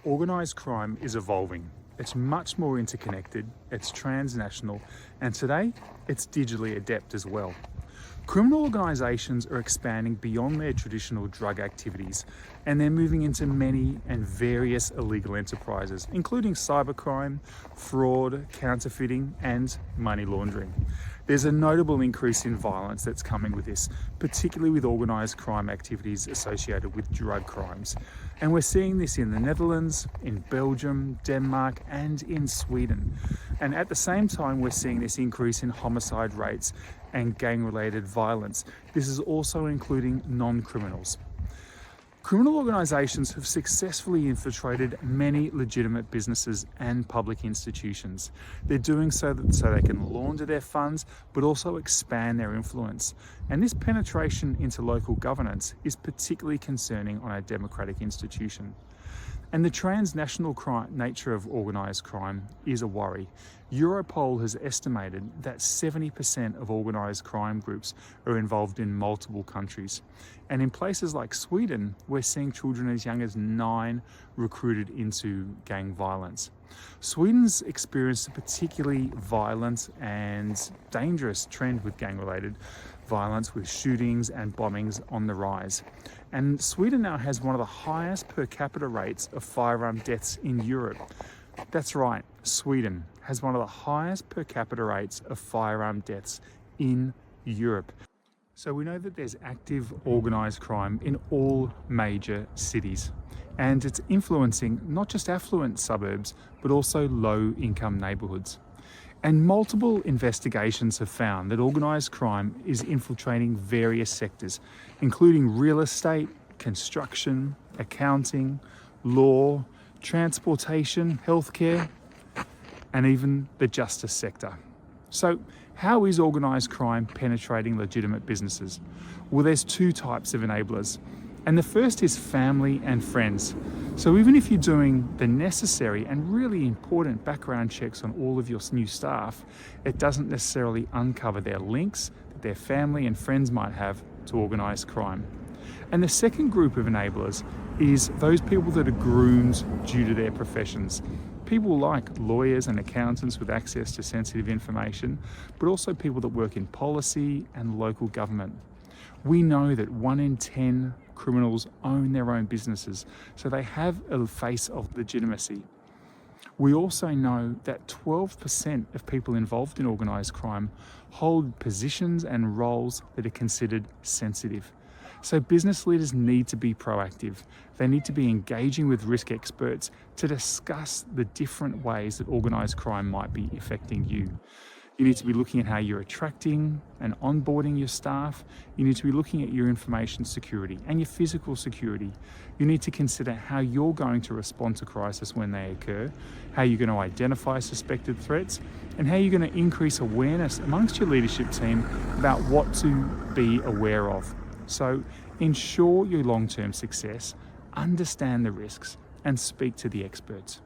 Organised crime is evolving. It's much more interconnected, it's transnational, and today it's digitally adept as well. Criminal organisations are expanding beyond their traditional drug activities, and they're moving into many and various illegal enterprises, including cybercrime, fraud, counterfeiting, and money laundering. There's a notable increase in violence that's coming with this, particularly with organised crime activities associated with drug crimes. And we're seeing this in the Netherlands, in Belgium, Denmark, and in Sweden. And at the same time, we're seeing this increase in homicide rates and gang-related violence. This is also including non-criminals. Criminal organisations have successfully infiltrated many legitimate businesses and public institutions. They're doing so they can launder their funds, but also expand their influence. And this penetration into local governance is particularly concerning on a democratic institution. And the transnational nature of organised crime is a worry. Europol has estimated that 70% of organised crime groups are involved in multiple countries. And in places like Sweden, we're seeing children as young as 9 recruited into gang violence. Sweden's experienced a particularly violent and dangerous trend with gang-related violence, with shootings and bombings on the rise. And Sweden now has one of the highest per capita rates of firearm deaths in Europe. That's right, Sweden has one of the highest per capita rates of firearm deaths in Europe. So we know that there's active organised crime in all major cities, and it's influencing not just affluent suburbs, but also low-income neighbourhoods. And multiple investigations have found that organised crime is infiltrating various sectors, including real estate, construction, accounting, law, transportation, healthcare, and even the justice sector. So how is organised crime penetrating legitimate businesses? Well, there's 2 types of enablers. And the first is family and friends. So even if you're doing the necessary and really important background checks on all of your new staff, it doesn't necessarily uncover their links that their family and friends might have to organised crime. And the second group of enablers is those people that are groomed due to their professions. People like lawyers and accountants with access to sensitive information, but also people that work in policy and local government. We know that 1 in 10 criminals own their own businesses, so they have a face of legitimacy. We also know that 12% of people involved in organised crime hold positions and roles that are considered sensitive. So business leaders need to be proactive. They need to be engaging with risk experts to discuss the different ways that organised crime might be affecting you. You need to be looking at how you're attracting and onboarding your staff. You need to be looking at your information security and your physical security. You need to consider how you're going to respond to crisis when they occur, how you're going to identify suspected threats, and how you're going to increase awareness amongst your leadership team about what to be aware of. So ensure your long-term success, understand the risks, and speak to the experts.